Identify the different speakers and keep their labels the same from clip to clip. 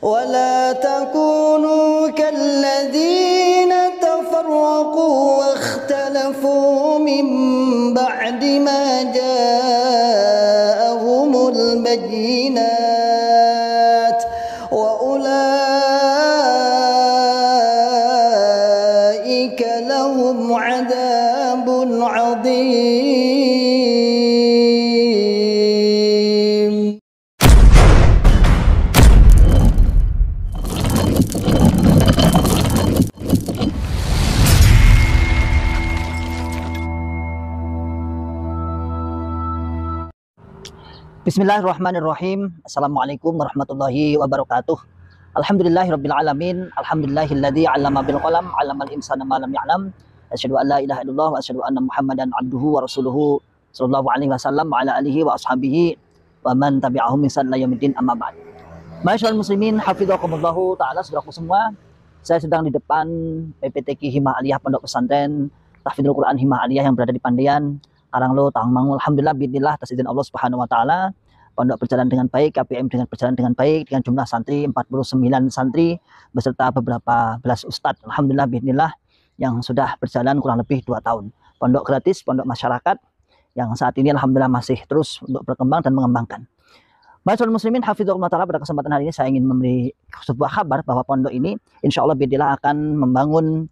Speaker 1: ولا تكونوا كالذين تفرقوا واختلفوا من بعد ما جاءهم البينات وأولئك لهم عذاب عظيم.
Speaker 2: Bismillahirrahmanirrahim. Assalamualaikum warahmatullahi wabarakatuh. Alhamdulillahirabbil alamin. Alhamdulillahilladzi 'allama bil qalam, 'allamal insana ma lam ya'lam. Asyhadu an la ilaha illallah wa asyhadu anna Muhammadan abduhu wa rasuluhu sallallahu alaihi wasallam wa ala alihi wa ashabihi wa man tabi'ahum bi ihsan ila yaumil amma ba'd. Masyaallah muslimin, hafizakumullahu taala, saudaraku semua. Saya sedang di depan PPTQ Himah Aliyah Pondok Pesantren Tahfidzul Quran Himah Aliyah yang berada di Pandean, Karanglo, Tawangmangu. Alhamdulillah bismillah atas izin Allah Subhanahu wa taala, pondok berjalan dengan baik, KPM dengan berjalan dengan baik, dengan jumlah santri 49 santri beserta beberapa belas ustadz. Alhamdulillah bismillah yang sudah berjalan kurang lebih 2 tahun. Pondok gratis, pondok masyarakat yang saat ini alhamdulillah masih terus untuk berkembang dan mengembangkan. Masyaallah muslimin, hafizakumullah taala, pada kesempatan hari ini saya ingin memberi sebuah kabar bahwa pondok ini insyaallah bismillah akan membangun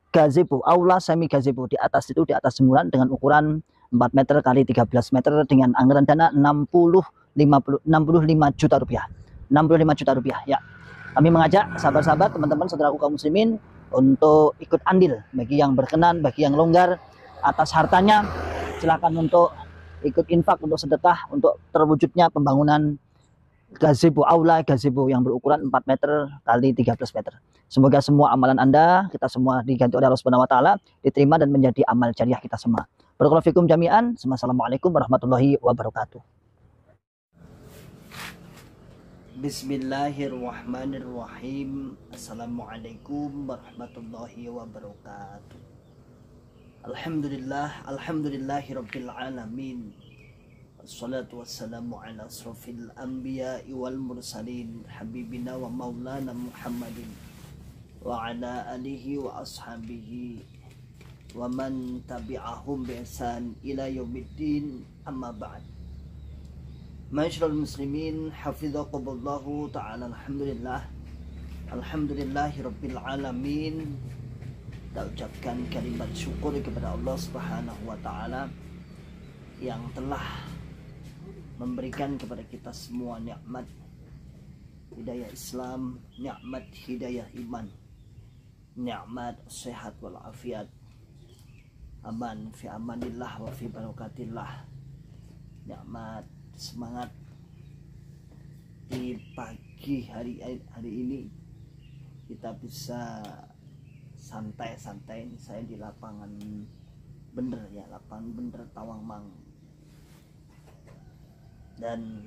Speaker 2: gazebo, aula semi gazebo. Di atas itu, di atas jemuran dengan ukuran 4 meter kali 13 meter dengan anggaran dana 65 juta rupiah. 65 juta rupiah ya. Kami mengajak sahabat-sahabat, teman-teman, saudaraku kaum muslimin untuk ikut andil. Bagi yang berkenan, bagi yang longgar atas hartanya, silakan untuk ikut infak, untuk sedekah, untuk terwujudnya pembangunan gazebo, aula gazebo yang berukuran 4 meter kali 13 meter. Semoga semua amalan Anda, kita semua diganti oleh Allah Subhanahu wa taala, diterima dan menjadi amal jariah kita semua. Barakallahu fikum jami'an. Assalamualaikum warahmatullahi wabarakatuh. Bismillahirrahmanirrahim. Assalamualaikum warahmatullahi wabarakatuh. Alhamdulillahirabbil alamin. Wassalatu wassalamu ala asrofil anbiya'i wal mursalin, habibina wa maulana Muhammadin wa ala alihi wa ashabihi wa man tabi'ahum bi ihsan ila yaumiddin, amma ba'd. Masyaallah muslimin, hafizakumullahu ta'ala. Alhamdulillahirabbil alamin. Kita ucapkan kalimat syukur kepada Allah Subhanahu wa taala yang telah memberikan kepada kita semua nikmat hidayah Islam, nikmat hidayah iman, nikmat sehat wal afiat, aman fi amanillah wa fi barakatillah, nikmat semangat di pagi hari ini kita bisa santai-santai. Saya di lapangan bener ya, lapangan bener Tawangmangu, dan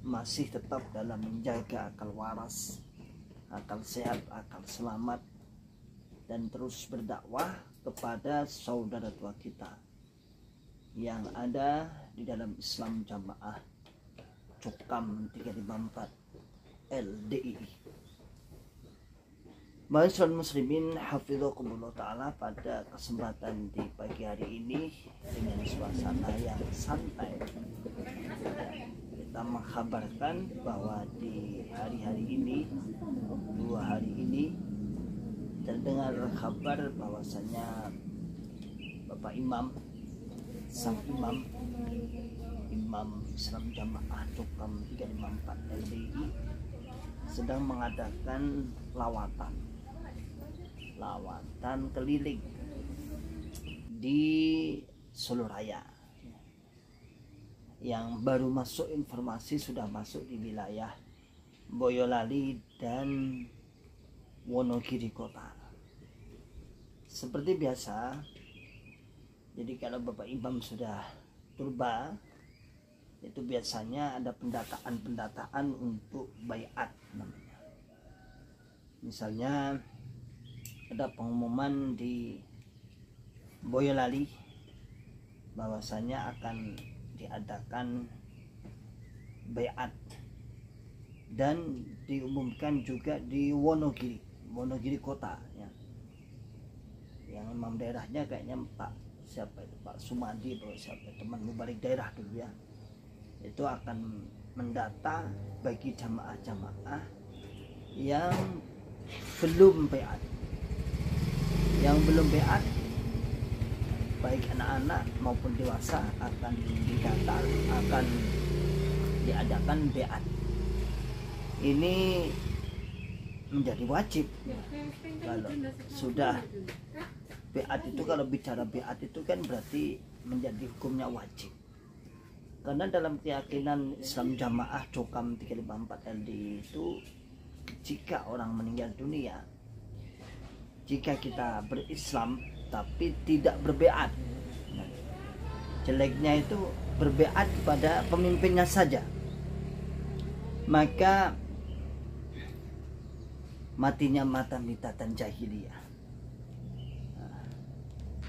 Speaker 2: masih tetap dalam menjaga akal waras, akal sehat, akal selamat, dan terus berdakwah kepada saudara tua kita yang ada di dalam Islam Jamaah Cukam 354 LDII. Masyaallah muslimin, hafizakumullah taala, pada kesempatan di pagi hari ini dengan suasana yang santai kita mengkabarkan bahwa di hari-hari ini, 2 hari ini, terdengar kabar bahwasanya Bapak Imam, sang Imam Islam Jamaah Cukam 354 LDII sedang mengadakan lawatan keliling di Solo Raya. Yang baru masuk informasi sudah masuk di wilayah Boyolali dan Wonogiri kota. Seperti biasa, jadi kalau Bapak Imam sudah turba, itu biasanya ada pendataan untuk baiat namanya. Misalnya ada pengumuman di Boyolali bahwasanya akan diadakan baiat
Speaker 1: dan diumumkan juga di Wonogiri kota ya. Yang imam daerahnya kayaknya Pak siapa itu, Pak Sumadi atau siapa, teman mubalik daerah dulu ya, itu akan mendata bagi jamaah-jamaah yang belum beat, baik anak-anak maupun dewasa akan didata, akan diadakan beat. Ini menjadi wajib kalau sudah beat itu. Kalau bicara beat itu kan berarti menjadi hukumnya wajib, karena dalam keyakinan Islam Jamaah Jokam 354 LDI itu, jika orang meninggal dunia, jika kita berislam tapi tidak berbeat, jeleknya itu berbeat kepada pemimpinnya saja, maka matinya mata mitatan jahiliyah.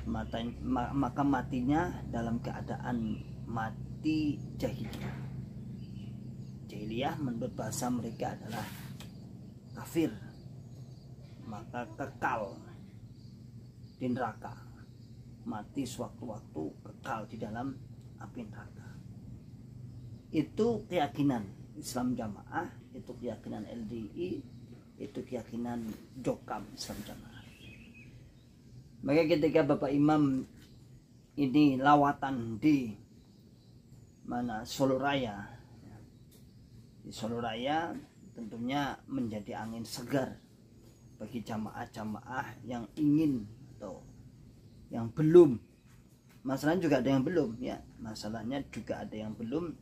Speaker 1: Maka matinya dalam keadaan mati jahiliyah. Jahiliyah menurut bahasa mereka adalah kafir, maka kekal di neraka, mati sewaktu-waktu, kekal di dalam api neraka. Itu keyakinan Islam Jamaah, itu keyakinan LDI, itu keyakinan Jokam Islam Jamaah. Maka ketika Bapak Imam ini lawatan di mana, Solo Raya, di Solo Raya, tentunya menjadi angin segar bagi jamaah-jamaah yang ingin atau yang belum. Masalahnya juga ada yang belum ya, masalahnya juga ada yang belum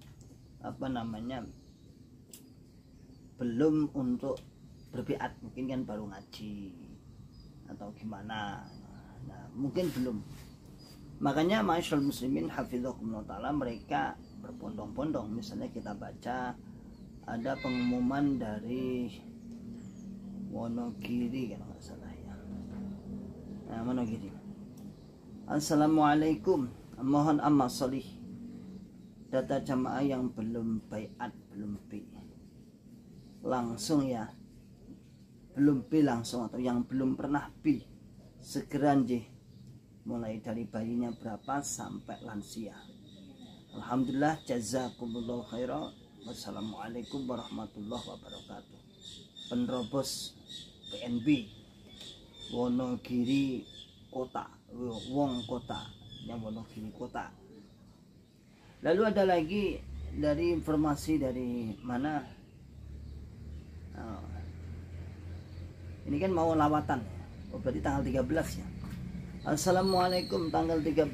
Speaker 1: belum untuk berbiat, mungkin kan baru ngaji atau gimana. Nah, mungkin belum. Makanya ma'asyiral muslimin hafizakumullah ta'ala, mereka berbondong-bondong. Misalnya kita baca ada pengumuman dari Wonogiri kalau nggak salah ya. Nah, Wonogiri. Assalamualaikum, mohon amal solih data jamaah yang belum baiat, belum bi langsung ya, belum bi langsung, atau yang belum pernah bi segera nggih, mulai dari bayinya berapa sampai lansia. Alhamdulillah, jazakumullah khairan. Wassalamualaikum warahmatullahi wabarakatuh. Penerobos PNB Wonogiri Kota, Wong Kota, yang Wonogiri Kota. Lalu ada lagi dari informasi dari mana? Ini kan mau lawatan, berarti tanggal 13 ya. Assalamualaikum, tanggal 13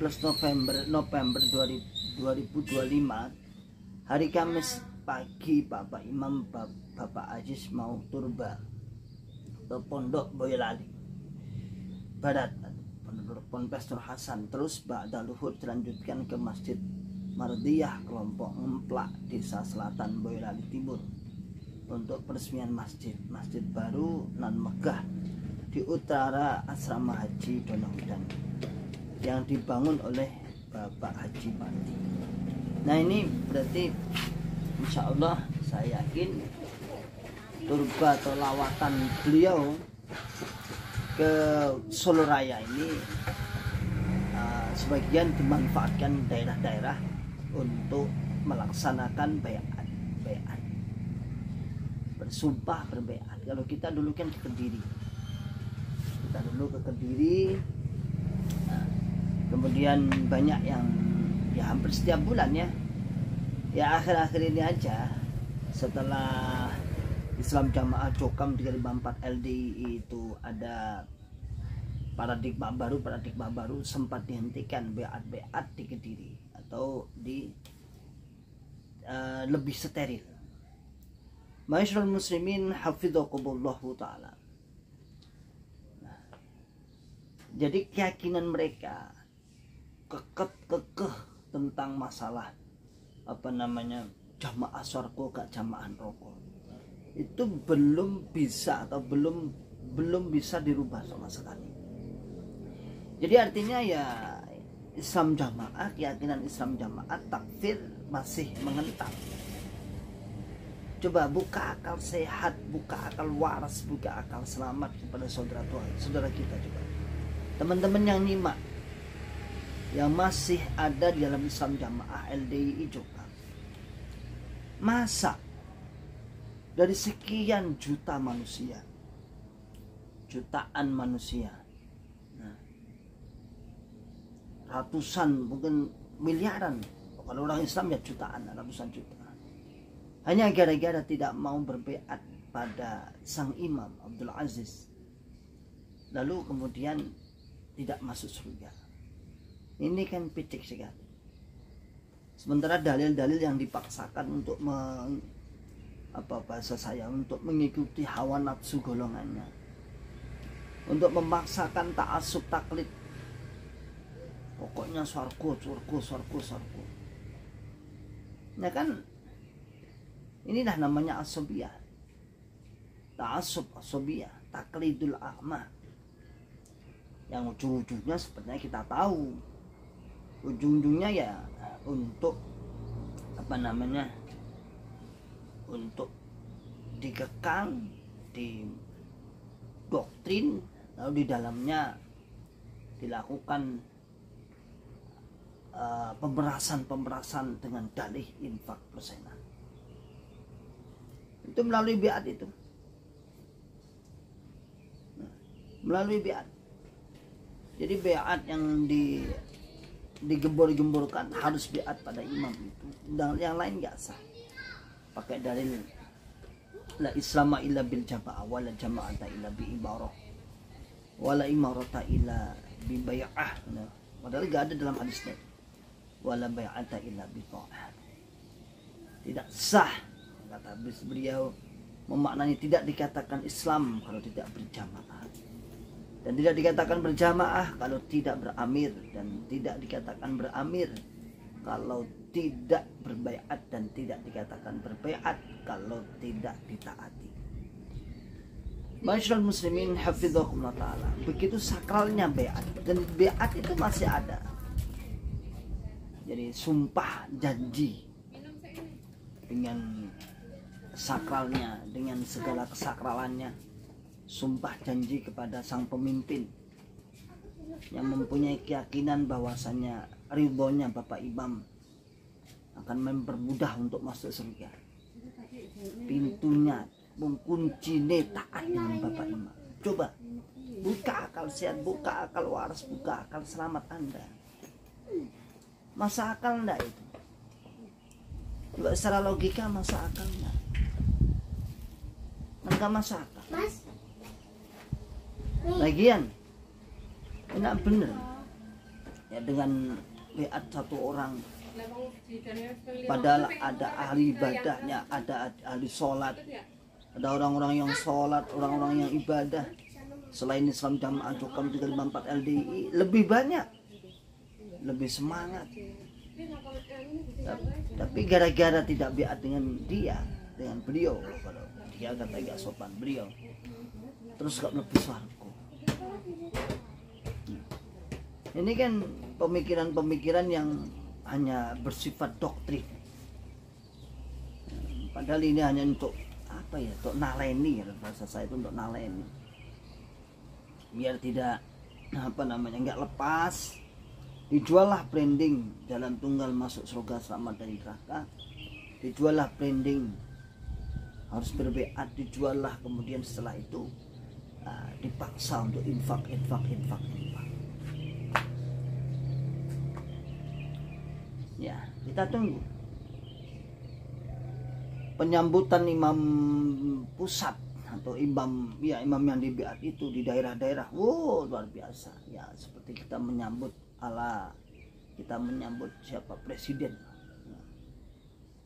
Speaker 1: November 2025, hari Kamis pagi, Bapak Imam Bapak Aziz mau turba ke Pondok Boyolali Barat, Ponpes Nur Hasan, terus ba'da luhur dilanjutkan ke Masjid Mardiyah kelompok Ngemplak, Desa Selatan Boyolali Timur, untuk peresmian masjid baru nan megah di utara asrama haji Donohudan yang dibangun oleh Bapak Haji Pati. Nah, ini berarti insya Allah saya yakin turba atau lawatan beliau ke Solo Raya ini sebagian dimanfaatkan daerah-daerah untuk melaksanakan baiat, bersumpah berbaiat. Kalau kita dulu kan ke Kediri, kemudian banyak yang ya hampir setiap bulan ya akhir-akhir ini aja, setelah Islam Jamaah Jokam 354 LDI itu ada paradigma baru sempat dihentikan beat di Kediri atau di lebih steril. Ma'asyiral muslimin hafizakumullahu ta'ala. Jadi keyakinan mereka kekeh tentang masalah jamaah swarga gak jamaah rokok, itu belum bisa atau belum bisa dirubah sama sekali. Jadi artinya ya Islam Jamaah, keyakinan Islam Jamaah takfir masih mengental. Coba buka akal sehat, buka akal waras, buka akal selamat kepada saudara kita juga. Teman-teman yang nyimak, yang masih ada di dalam Islam Jamaah LDII juga. Masa dari sekian juta manusia, jutaan manusia, ratusan mungkin miliaran, kalau orang Islam ya jutaan, ratusan juta, hanya gara-gara tidak mau berbaiat pada sang Imam Abdul Aziz, lalu kemudian tidak masuk surga. Ini kan picik sekali. Sementara dalil-dalil yang dipaksakan untuk untuk mengikuti hawa nafsu golongannya, untuk memaksakan ta'assub taklid, pokoknya surga. Nah kan, inilah namanya asobiyah, ta'assub asobiyah, taklidul a'ma, yang ujung-ujungnya sepertinya kita tahu, ujung-ujungnya ya untuk untuk dikekang di doktrin, lalu di dalamnya dilakukan pemerasan dengan dalih infak persenan. Itu melalui biat itu. Melalui biat. Jadi biat yang digembor-gemborkan harus biat pada imam itu. Dan yang lain nggak sah. Pakai dalil la islama illa bil jama'ah wala jama'ata illa bi ibarah wala imarata illa bi bai'ah. Nah, padahal nggak ada dalam hadisnya. Wala bai'ata illa bi ta'ah. Tidak sah, kata beliau, memaknai tidak dikatakan Islam kalau tidak berjamaah, dan tidak dikatakan berjamaah kalau tidak beramir, dan tidak dikatakan beramir kalau tidak berbaiat, dan tidak dikatakan berbaiat kalau tidak ditaati. Masyaallah muslimin hafizakumullah ta'ala. Begitu sakralnya baiat, dan baiat itu masih ada. Jadi sumpah janji dengan sakralnya, dengan segala kesakralannya, sumpah janji kepada sang pemimpin yang mempunyai keyakinan bahwasanya ridhonya Bapak Imam akan mempermudah untuk masuk surga. Pintunya mengunci taat dengan Bapak Imam. Coba buka akal sehat, buka akal waras, buka akal selamat Anda. Masa akal enggak itu? Coba secara logika masa akal enggak? Enggak masa akal. Lagian enak bener ya dengan lihat satu orang, padahal ada ahli ibadahnya, ada ahli sholat, ada orang-orang yang sholat, orang-orang yang ibadah. Selain Islam Jamaah Cukam 354 LDII lebih banyak, lebih semangat. Tapi gara-gara tidak biat dengan dia, dengan beliau, kalau dia kata gak sopan beliau, terus gak lebih suaraku. Ini kan pemikiran-pemikiran yang hanya bersifat doktrin. Padahal ini hanya untuk apa ya? Untuk naleni, ya, bahasa saya itu untuk naleni. Biar tidak nggak lepas. Dijuallah branding jalan tunggal masuk surga selamat dari neraka. Dijuallah branding harus berbeat, dijuallah kemudian setelah itu dipaksa untuk infak. Ya, kita tunggu penyambutan imam pusat atau imam yang dibiat itu di daerah-daerah. Wow, luar biasa. Ya, seperti kita menyambut siapa presiden.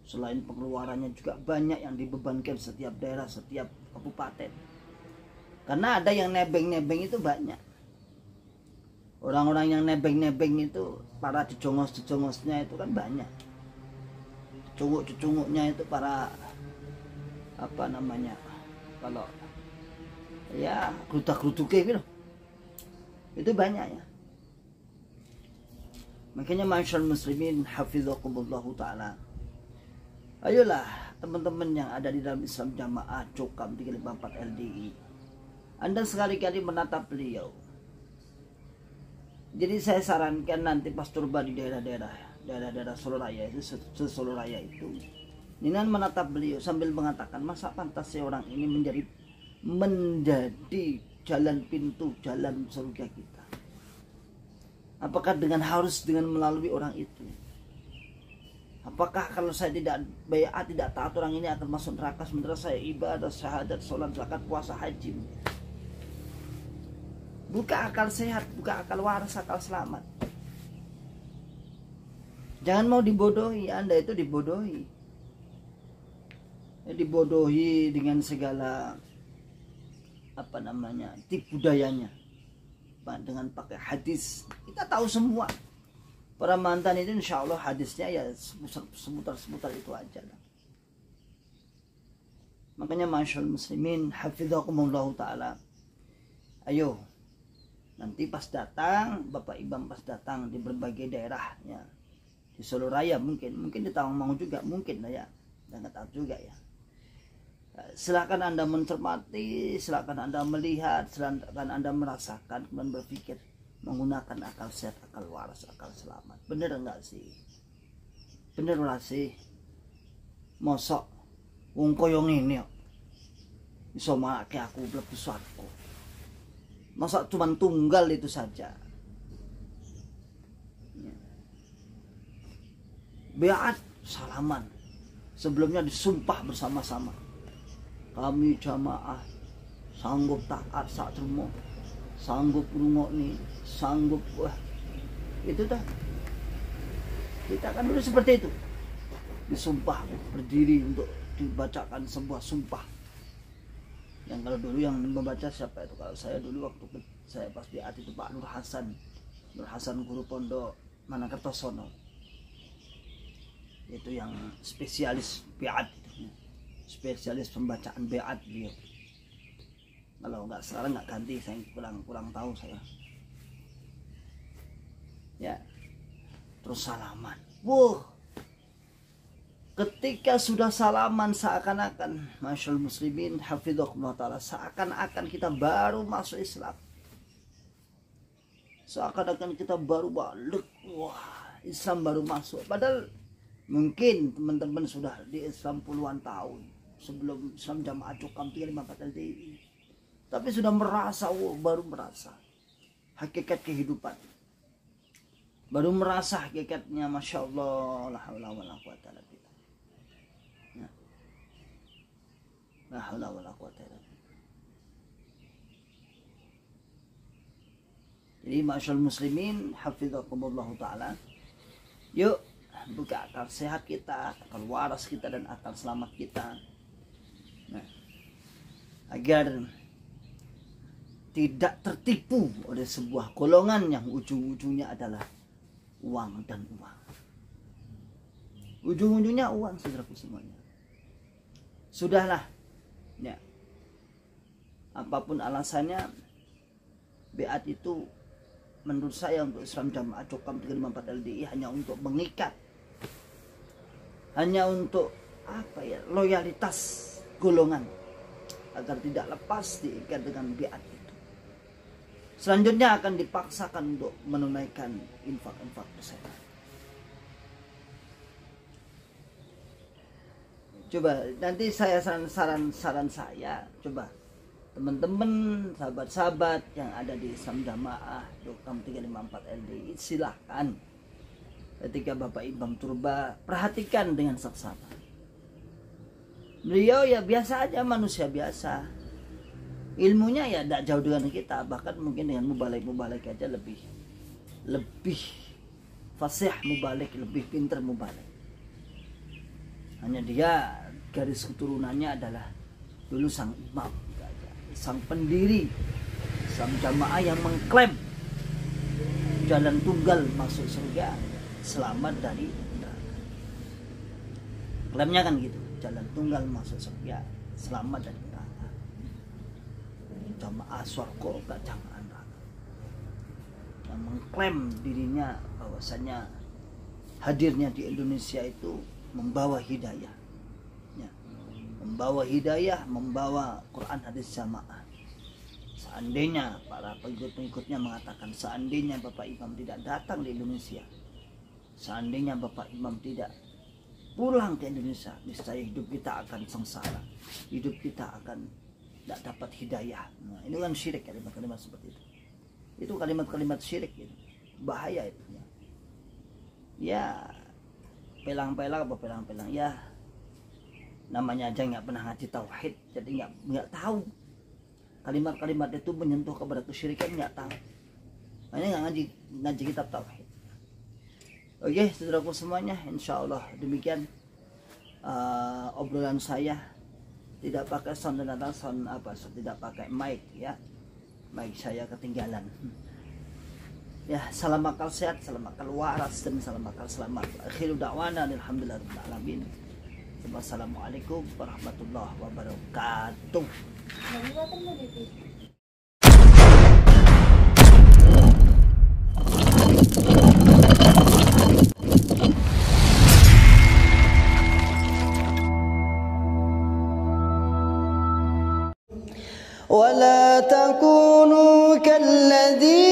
Speaker 1: Selain pengeluarannya juga banyak yang dibebankan setiap daerah, setiap kabupaten. Karena ada yang nebeng-nebeng itu banyak. Orang-orang yang nebeng-nebeng itu, para cecongos-cecongosnya itu kan banyak. Cecunguk-cecunguknya itu para kalau ya gerutak-gerutuknya gitu. Itu banyak ya. Makanya masyaallah muslimin hafizakumullah ta'ala, ayolah teman-teman yang ada di dalam Islam Jamaah Cokam 354 LDI, Anda sekali-kali menatap beliau. Jadi saya sarankan nanti pas turba di daerah Solo Raya itu, Solo Raya itu, dengan menatap beliau sambil mengatakan, masa pantas orang ini menjadi jalan pintu jalan surga kita? Apakah harus dengan melalui orang itu? Apakah kalau saya tidak bayat, tidak taat, orang ini akan masuk neraka sementara saya ibadah, syahadat, sholat, zakat, puasa, haji? Buka akal sehat, buka akal waras, akal selamat. Jangan mau dibodohi. Anda itu dibodohi. Dibodohi dengan segala tipu dayanya, dengan pakai hadis. Kita tahu semua. Para mantan itu insya Allah hadisnya ya seputar itu aja lah. Makanya masyaallah muslimin hafizakumullah ta'ala, ayo nanti pas datang, Bapak Ibam pas datang di berbagai daerah ya, di Solo Raya mungkin di Tawangmangu juga mungkin lah ya, nggak tahu juga ya. Silakan Anda mencermati, silakan Anda melihat, silakan Anda merasakan dan berpikir menggunakan akal sehat, akal waras, akal selamat. Bener enggak sih? Bener lah sih. Mosok wong koyo ngene kok iso make aku mlebu swarga. Masa cuma tunggal itu saja. Beat salaman. Sebelumnya disumpah bersama-sama. Kami jamaah sanggup taat sak trimo, sanggup ngrungokni, sanggup itu dah. Kita kan dulu seperti itu. Disumpah berdiri untuk dibacakan sebuah sumpah. Yang kalau dulu yang membaca siapa itu? Kalau saya dulu waktu saya pas biat itu Pak Nur Hasan guru pondok Manakertosono. Itu yang spesialis biat itu. Spesialis pembacaan biat beliau. Kalau nggak sekarang nggak ganti, saya kurang tahu saya. Ya. Terus salaman. Ketika sudah salaman seakan-akan, masyaallah muslimin hafizahullah ta'ala, seakan-akan kita baru masuk Islam. Seakan-akan kita baru balik, Islam baru masuk. Padahal mungkin teman-teman sudah di Islam puluhan tahun sebelum Islam Jamaah Cokam 354 LDI. Tapi sudah merasa, baru merasa hakikat kehidupan. Baru merasa hakikatnya, Masya Allah, la haula wala quwata illa billah. La haula wala quwata illa billah. Jadi masyaallah muslimin hafizakumullah ta'ala, yuk buka akal sehat kita, akal waras kita, dan akal selamat kita, agar tidak tertipu oleh sebuah golongan yang ujung-ujungnya adalah uang dan uang. Ujung-ujungnya uang, saudaraku semuanya. Sudahlah ya, apapun alasannya, beat itu menurut saya untuk Islam Jamaah Cokam 354 LDI hanya untuk mengikat, hanya untuk loyalitas golongan agar tidak lepas diikat dengan beat itu. Selanjutnya akan dipaksakan untuk menunaikan infak-infak kesehatan. Coba nanti saya saran saya, coba teman-teman, sahabat-sahabat yang ada di Islam Jamaah Cokam 354 LDI, silahkan ketika Bapak Ibam turba, perhatikan dengan saksama. Beliau ya biasa aja, manusia biasa. Ilmunya ya tidak jauh dengan kita, bahkan mungkin dengan mubalik aja lebih fasih mubalik, lebih pintar mubalik. Hanya dia garis keturunannya adalah dulu sang imam, sang pendiri Islam Jamaah yang mengklaim jalan tunggal masuk surga, selamat dari neraka. Klaimnya kan gitu, jalan tunggal masuk surga, selamat dari neraka. Jamaah surga gak jamaah neraka. Yang mengklaim dirinya bahwasanya hadirnya di Indonesia itu membawa hidayah. Ya. membawa hidayah, membawa Quran hadis jamaah. Seandainya para pengikut-pengikutnya mengatakan, seandainya Bapak Imam tidak datang di Indonesia, seandainya Bapak Imam tidak pulang ke Indonesia, niscaya hidup kita akan sengsara, hidup kita akan tidak dapat hidayah. Nah, ini kan syirik, kalimat-kalimat seperti itu. Itu kalimat-kalimat syirik, gitu. Bahaya itu. Ya, pelang-pelang apa pelang-pelang ya. Namanya aja nggak pernah ngaji tauhid, jadi nggak tahu kalimat-kalimat itu menyentuh kepada kesyirikan, nggak tahu. Makanya nggak ngaji kitab tauhid. Oke, saudaraku semuanya, insya Allah demikian obrolan saya. Tidak pakai sound dan sound apa, tidak pakai mic ya. Mic saya ketinggalan. Ya, salam akal sehat, salam akal waras, dan salam akal selamat. Akhiru da'wana alhamdulillahirabbil alamin. Wassalamualaikum warahmatullahi wabarakatuh. ولا تكونوا كالذين